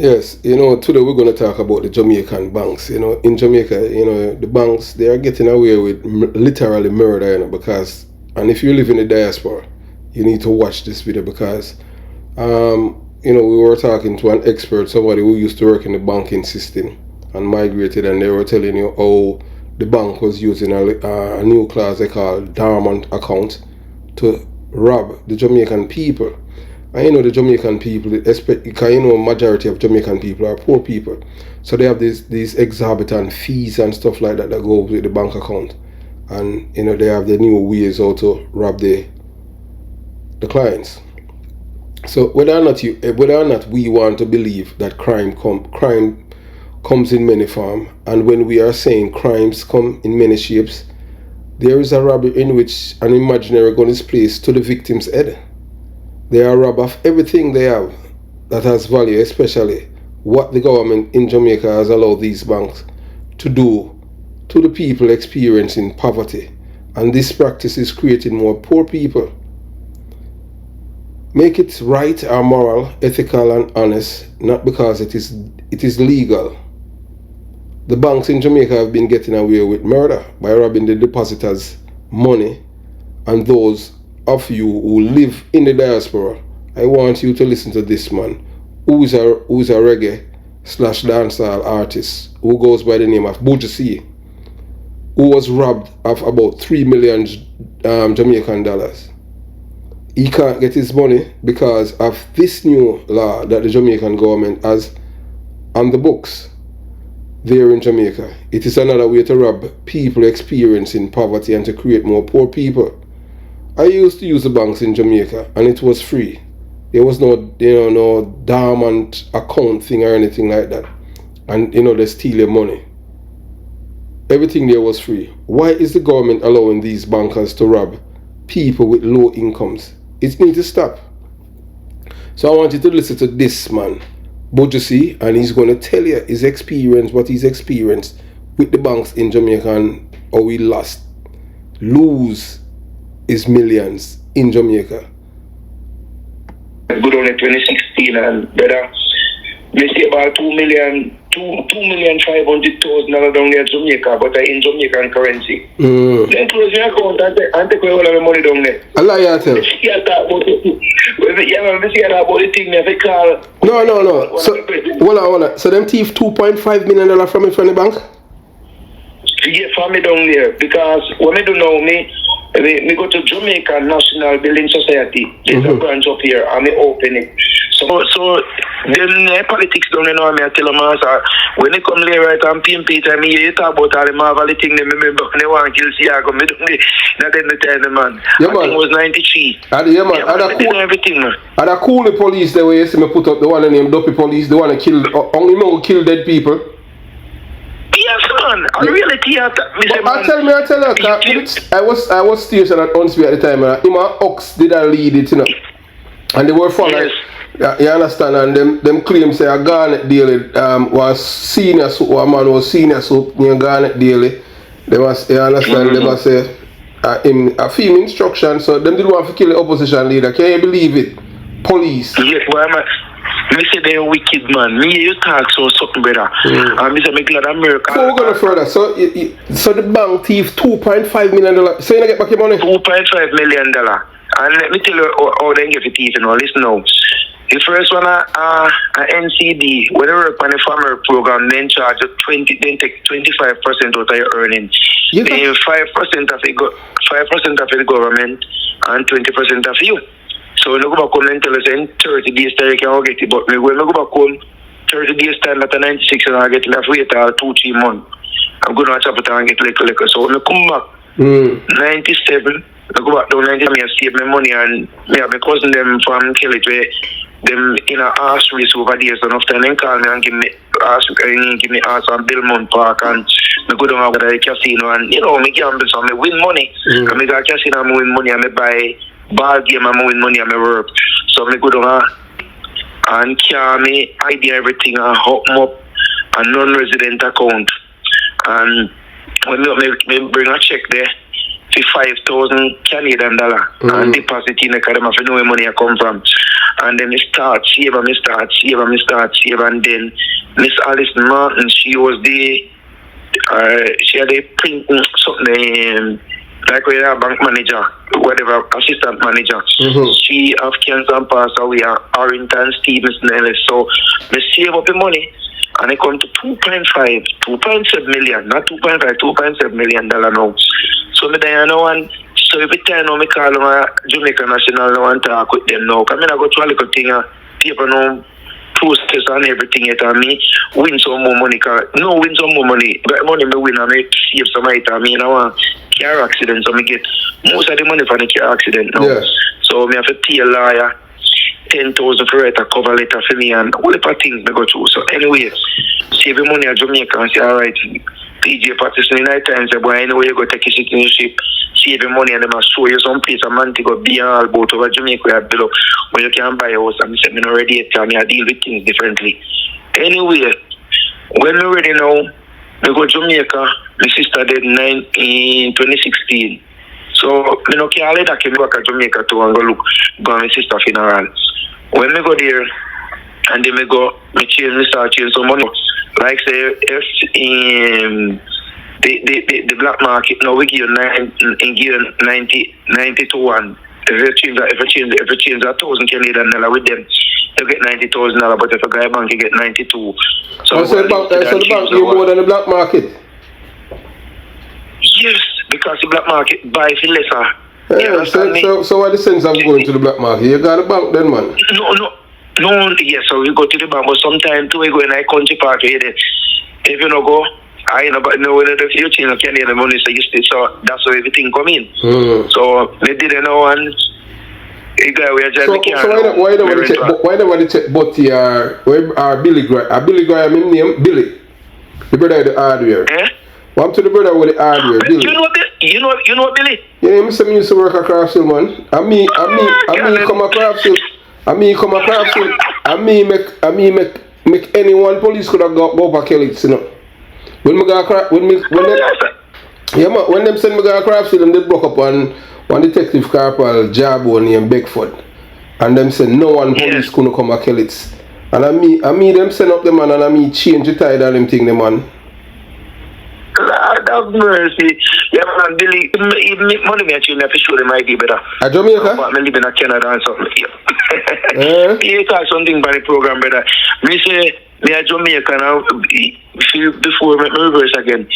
Yes, today we're going to talk about the Jamaican banks. In Jamaica, the banks, they are getting away with literally murder, because, and if you live in the diaspora, you need to watch this video because, we were talking to an expert, somebody who used to work in the banking system and migrated, and they were telling you how the bank was using a new class they call dormant account to rob the Jamaican people. And the Jamaican people, because majority of Jamaican people are poor people, so they have these exorbitant fees and stuff like that go with the bank account, and they have the new ways how to rob the clients. So whether or not we want to believe that crime comes in many forms, and when we are saying crimes come in many shapes, there is a robbery in which an imaginary gun is placed to the victim's head. They are robbed of everything they have that has value, especially what the government in Jamaica has allowed these banks to do to the people experiencing poverty. And this practice is creating more poor people. Make it right or moral, ethical and honest, not because it is legal. The banks in Jamaica have been getting away with murder by robbing the depositors' money, and those of you who live in the diaspora, I want you to listen to this man, who is a reggae/dancehall artist who goes by the name of Buju, who was robbed of about 3 million Jamaican dollars. He can't get his money because of this new law that the Jamaican government has on the books there in Jamaica. It is another way to rob people experiencing poverty and to create more poor people. I used to use the banks in Jamaica and it was free. There was no dormant account thing or anything like that. And they steal your money. Everything there was free. Why is the government allowing these bankers to rob people with low incomes? It needs to stop. So I want you to listen to this man, Buju, and he's going to tell you his experience, what he's experienced with the banks in Jamaica and how he lose his millions in Jamaica. Good on 2016, and better. They say about 2,500,000 down there in Jamaica, but in Jamaican currency. Then close your account and take away all of the money down there. Allah, you tell. We see about the thing they call. No. So, hold on. So them thief $2.5 million from the bank? Yeah, from me down there, because what I do now, me go to Jamaican National Building Society. There's a branch up here, and I open it. So then politics down there now, I tell them, when they come there right and pimp it, and you talk about all the marvelous things, they remember when they want to kill Seaga, not then the time, man. Yeah, I think it was 93. Yeah, man. Everything, man. And I call the police the way you see me put up the one named Duppy police, the one that kill dead people. Yes, man. I really theater. I tell you, I was stationed at Unsby at the time, and my ox did I lead it, and they were following. Yes. You understand? And them claim say a Garnet Daily was senior soup, or a man was senior soup near Garnet Daily. They must, you understand? They must say a film instruction, so them didn't want to kill the opposition leader. Can you believe it? Police. Yes, boy, man. Me say they're wicked, man. Me you talk so something better. And me say me glad America. So we're gonna further. So the bank thief $2.5 million. So you get back your money? $2.5 million. And let me tell you how they get the thief. Listen now. The first one, NCD, when they work on the farmer program, then charge then take 25% out of your earnings. Then 5% of the government and 20% of you. So when I go back home and tell us in 30 days time you can get it, but when I go back home 30 days time at 96 and I get left wait 2-3 months, I'm going to chop it and get little. So when I come back 97, I go back down 90, I save my money, and me have my cousin them from Kelly where them in a horse race over there, so enough time they call me and give me horse on Belmont Park, and I go down over the casino, and me gamble, so I win money. And I go to casino and I win money, and I buy ball game and I win money and I work. So I go down and can me ID everything and hook them up a non-resident account. And when me bring a check there for $5,000 Canadian and deposit in the car. Them have to know where money come from. And then me start save, and then Miss Alice Martin, she was the she had a printing something like we have bank manager, whatever, assistant manager. She have cancer and passed away at Arrington Stevenson Ellis. So me save up the money and it come to 2.7 million, not 2.5, $2.7 million now. So me there now, and so every time now me call my Jamaican National now and talk with them now. Cause me I go to a little thing, people know process and everything yet, and me win some more money. Win some more money. But money me win and me save some item. Me now want car accident, so me get most of the money for the car accident now. Yeah. So me have to pay a lawyer $10,000 for write a cover letter for me and all the things me go through. So anyway, save the money at Jamaica and say, alright, PJ Patterson in night time say, boy, anyway you go take your citizenship, save the money and they must show you some place a man to go be all about over Jamaica below where you can buy a house. And I said, me not ready yet, and I deal with things differently. Anyway, when we ready now, we go Jamaica, my sister did in 2016. So me no care that came back at Jamaica to and go my sister funeral. When we go there and then me start change some money. Like say if the black market now we give 90 to 1. If you change $1,000 Canadian with them, you get $90,000, but if a guy bank you get 92. So the bank you more than the black market. Yes, because the black market buy for lesser. Yeah, so what the sense of going to the black market? You got a bank then, man? No, yes, so we go to the bank, but sometimes too we go in a country park here. If you don't go, I know, but no, in the future you can't get the money, so that's where everything come in. So they didn't know, and why don't check but Billy Graham in name Billy, the brother of the hardware. What to the brother with the hardware, Billy? You know Billy? Yeah, Mr. used to work at Craftsville, man. I me come a Craftsville. I make anyone police could have go back Kelly, you know. When them send me to Craftsville and they broke up one detective corporal Jabo named Beckford. And them said no one police couldn't come back Kelly. And I me them send up the man and I me change the tide and them thing the man. Lord have mercy. Yeah, man, Billy, money me actually have to show them ID better. At Jamaica? But I live in Canada and something. You talk something about the program, brother. Me say, me at Jamaica now, before me reverse again.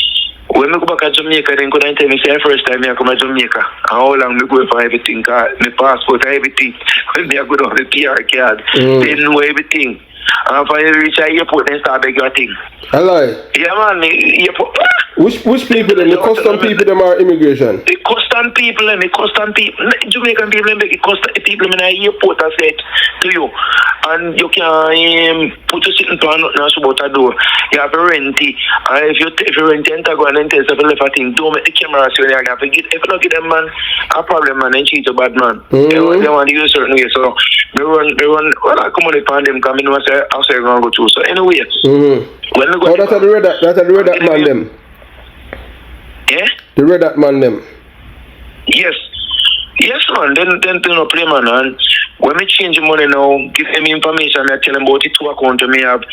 When I go back to Jamaica, then go and tell me, say, first time I come to Jamaica. And how long me go for everything, my passport, everything. When I go down the PR card, they know everything. And when you reach the airport, then start beg your thing. Hello. Yeah, man, airport. Which people then? The custom people them are immigration? The custom people. Jamaican people them beg the people in the airport I said to you. And you can put your sitting plan not about a door. You have to rent it. And if you rent it, go and test if you left a thing. Don't make the camera so you have to get if you look at them man, a problem man and cheat a bad man. They want to use certain way. So they run well I come on upon them coming and say I'll say gonna go through. So anyway. When we go that's the red hat man them. Yeah? The red hat man them. Yes, man. Then no play man. And when me change the money now, give them information. I tell them about the 2 accounts me have.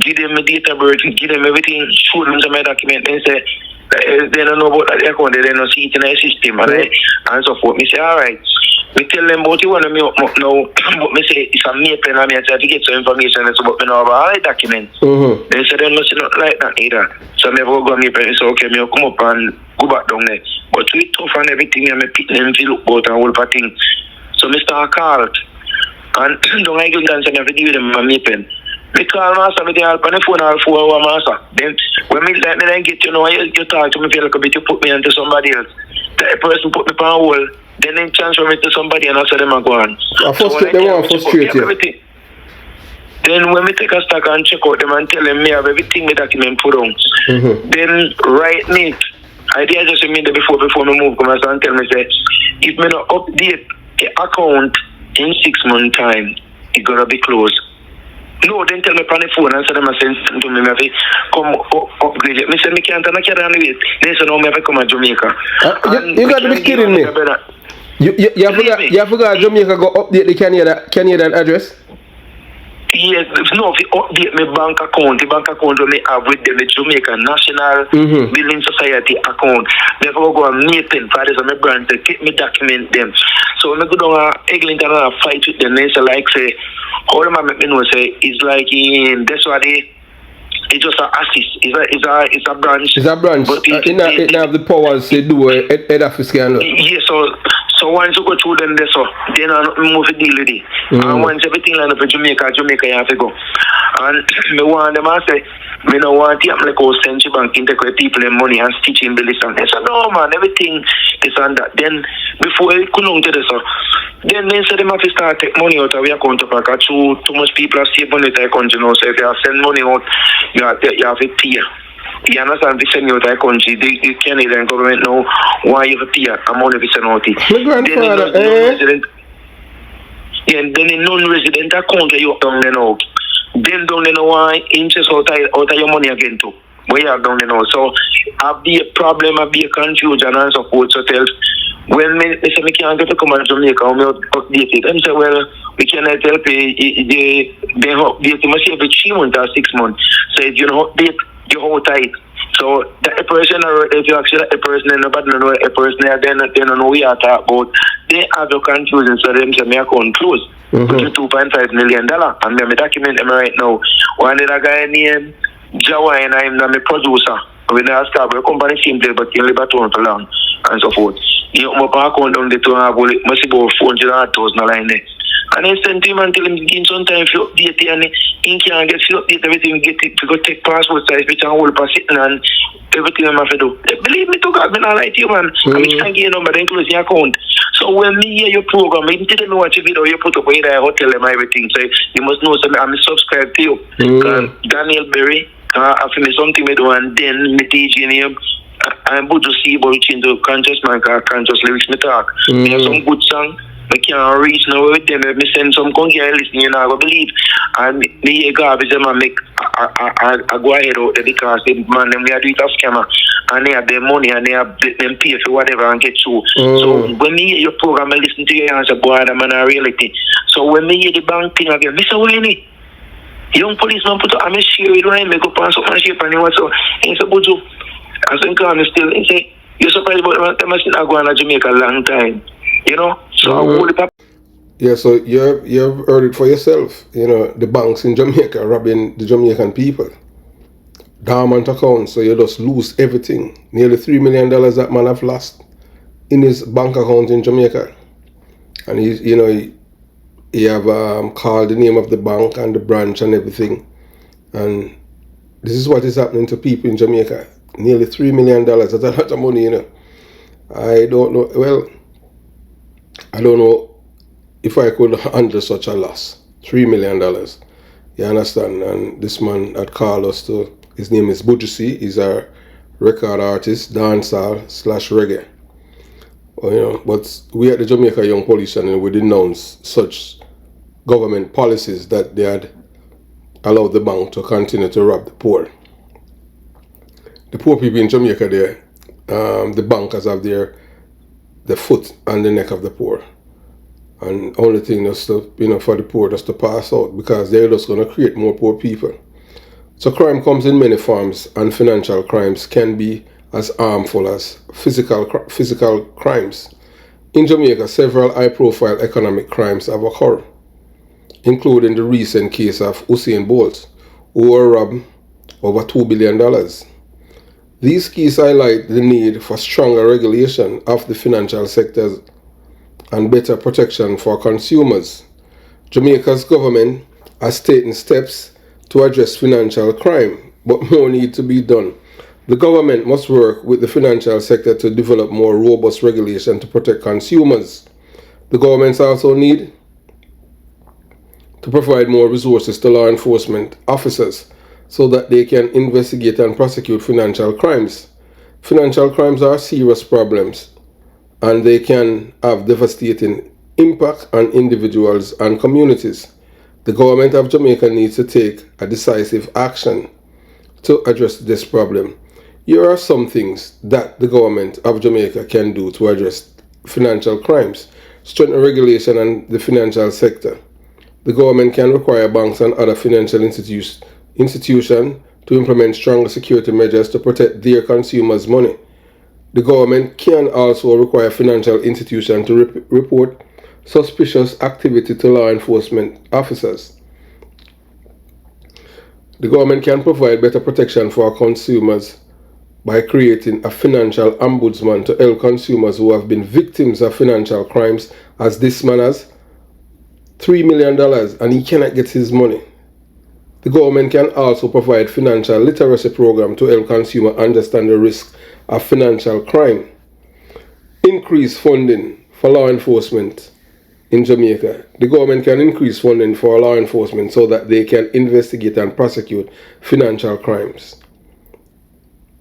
Give them my data birth. Give them everything. Show them my document. Then say they don't know about that account. They don't see it in the system and so forth. Me say alright. We tell them about you want me up now. But me say it's a me pen and me I try to get some information that's about me now about all the documents. They say they must not like that either. So me go me pen. So okay, me come up and go back down there. But we tough and everything and me pick them to look about and all that thing. So me start call and don't I give them and have to deal with them on me pen. Me call master, me help on the phone all 4 hours master. Then when me let me then get you talk to me feel like a bit, you put me into somebody else. The person put me on hold. Then they transfer me to somebody and after them are gone. They want to frustrate you. Then when we take a stock and check out them and tell them me have everything me document put on. Then right me, I did just me before me move come and tell me say if me not update the account in 6 months time, it's gonna be closed. No, then tell me on the phone and say them a send to me, maybe come upgrade it. Me say me can't and I can't wait. They say no, me have to come to Jamaica. You got to be kidding me. You forgot Jamaica go update the Canadian address? Yes, no, if you update my bank account, the bank account that I have with them, the Jamaica National Building Society account. They go and meeting for this on my branch, they take me document them. So when I go down Eglinton and I fight with them, they say like say, how am I make me know say it's like that's what it's just an assist. It's a branch. It's a branch. But it have the powers to do a head office can. Yes, so once you go through them there, so then I move to deal with it. And once everything land up in Jamaica you have to go. And me want them I say, me no want to like go central bank integrate people in money and stitching bills and they say, no man, everything is on that. Then before I couldn't do this, so then they say they have to start take money out of your account because too much people have saved money to their country now. So if you have send money out, you have to pay. You understand? If you send out of the country, the Canadian government know why you have to pay a money to send out it. Then the non-resident account you have down there now. Then down there now interest out of your money again too. Where you have down there now. So I'll be a problem, I'll be a confusion and so forth. So tell when me say me can't get to come to Jamaica, we update it. And say, well, we cannot help they update must every 3 months or 6 months. So if you don't update, you hold tight. So that a person, or if you actually a person, and nobody know a person, they don't know what you are talking about. They have your confusion, so them say me account close. $2.5 million. And me document them right now. One of the guy named Jawa and I'm the producer. We now start a company simply, but you live at home for long and so forth. You know, my account on the two must be about 400,000 line there. And I sent him and tell him in some time if you update it and he can't get you update everything, get it to go take passport size, which I'm all sitting and everything I'm have to do. Believe me to God, I'm not like you man. I mean, can't get your number, then close your account. So when me hear your program, I didn't know what you video you put up with the hotel and everything. So you must know something. I'm subscribed to you. Daniel Berry, I feel something we do and then me teaching him. I'm good to see about change the conscious man, conscious lyrics me talk. They have some good song. I can't reach now with them. If I send some country and listen, you know, I believe. And me garbage them and make I go ahead out there because the man them they do it off camera and they have their money and they have them pay for whatever and get through. So when me hear your program, I listen to you and say, boy, the man a reality. So when me hear the bank thing again, Mr. Winnie, young policeman put up, I'm a share it when I make up on something shape and what so he said, Buju, I think I'm still he say, you're surprised about them must not go on to Jamaica a long time. You know, so I hold it up. Yeah, so you've heard it for yourself. You know, the banks in Jamaica robbing the Jamaican people. Dormant accounts, so you just lose everything. Nearly $3 million that man have lost in his bank account in Jamaica. And he have called the name of the bank and the branch and everything. And this is what is happening to people in Jamaica. Nearly $3 million. That's a lot of money, you know. I don't know. Well, I don't know if I could handle such a loss. $3 million. You understand? And this man had called us to, his name is Buju. He's a record artist, dancehall / reggae. Well, you know, but we at the Jamaica Young Police and we denounce such government policies that they had allowed the bank to continue to rob the poor. The poor people in Jamaica there, the bankers have the foot on the neck of the poor. And only thing is to, for the poor just to pass out because they're just going to create more poor people. So crime comes in many forms and financial crimes can be as harmful as physical crimes. In Jamaica, several high-profile economic crimes have occurred, including the recent case of Usain Bolt, who were robbed over $2 billion. These cases highlight the need for stronger regulation of the financial sectors and better protection for consumers. Jamaica's government has taken steps to address financial crime, but more needs to be done. The government must work with the financial sector to develop more robust regulation to protect consumers. The governments also need to provide more resources to law enforcement officers so that they can investigate and prosecute financial crimes. Financial crimes are serious problems and they can have devastating impact on individuals and communities. The government of Jamaica needs to take a decisive action to address this problem. Here are some things that the government of Jamaica can do to address financial crimes. Strengthen regulation in the financial sector. The government can require banks and other financial institutions to implement stronger security measures to protect their consumers' money. The government can also require financial institutions to report suspicious activity to law enforcement officers. The government can provide better protection for consumers by creating a financial ombudsman to help consumers who have been victims of financial crimes, as this man has $3 million and he cannot get his money. The government can also provide financial literacy program to help consumers understand the risk of financial crime. Increase funding for law enforcement in Jamaica. The government can increase funding for law enforcement so that they can investigate and prosecute financial crimes.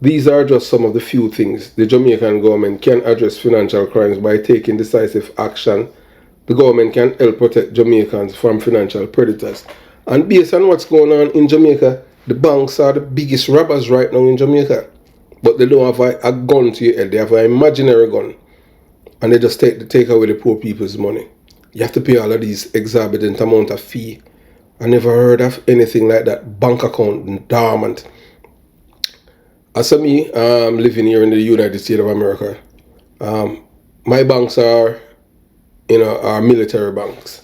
These are just some of the few things the Jamaican government can address financial crimes by taking decisive action. The government can help protect Jamaicans from financial predators. And based on what's going on in Jamaica, the banks are the biggest robbers right now in Jamaica. But they don't have a gun to your head. They have an imaginary gun. And they just take away the poor people's money. You have to pay all of these exorbitant amount of fee. I never heard of anything like that. Bank account dormant. As for me, living here in the United States of America, my banks are military banks.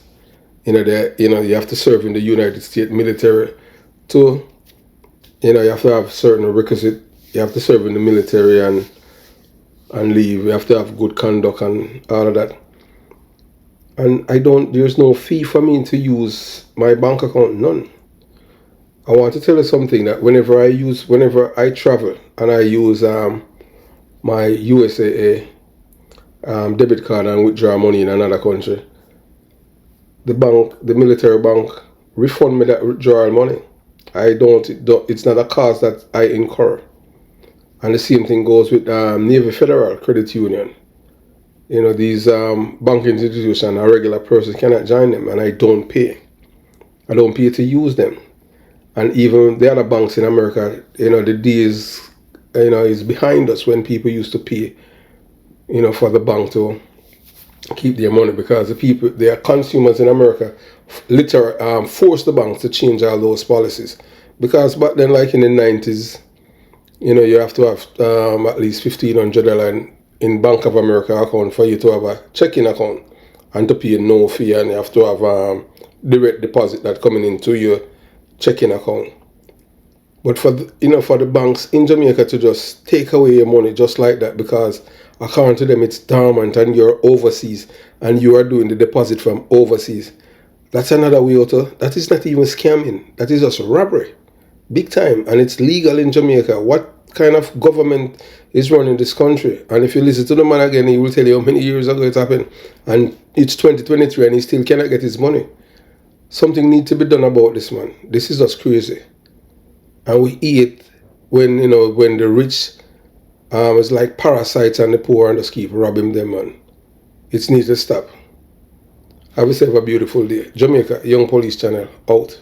You have to serve in the United States military to, you have to have certain requisite. You have to serve in the military and leave. You have to have good conduct and all of that. And there's no fee for me to use my bank account, none. I want to tell you something, that whenever I travel and I use my USAA debit card and withdraw money in another country, the military bank refund me that withdrawal money. It's not a cost that I incur. And the same thing goes with Navy Federal Credit Union. These banking institutions, a regular person cannot join them, and I don't pay. I don't pay to use them. And even the other banks in America, the days, is behind us when people used to pay, for the bank to keep their money, because they are consumers in America, literally force the banks to change all those policies. Because back then, like in the 90s, you have to have at least $1,500 in Bank of America account for you to have a checking account and to pay no fee, and you have to have direct deposit that coming into your checking account. But for the banks in Jamaica to just take away your money just like that, because according to them it's dormant and you're overseas and you are doing the deposit from overseas, that's another way out. That is not even scamming. That is just robbery, big time, and it's legal in Jamaica. What kind of government is running this country? And if you listen to the man again, he will tell you how many years ago it happened, and it's 2023 and he still cannot get his money. Something needs to be done about this, man. This is just crazy. And we eat when the rich is like parasites and the poor and just keep robbing them, man. It needs to stop. Have yourself a beautiful day. Jamaica Young Police Channel out.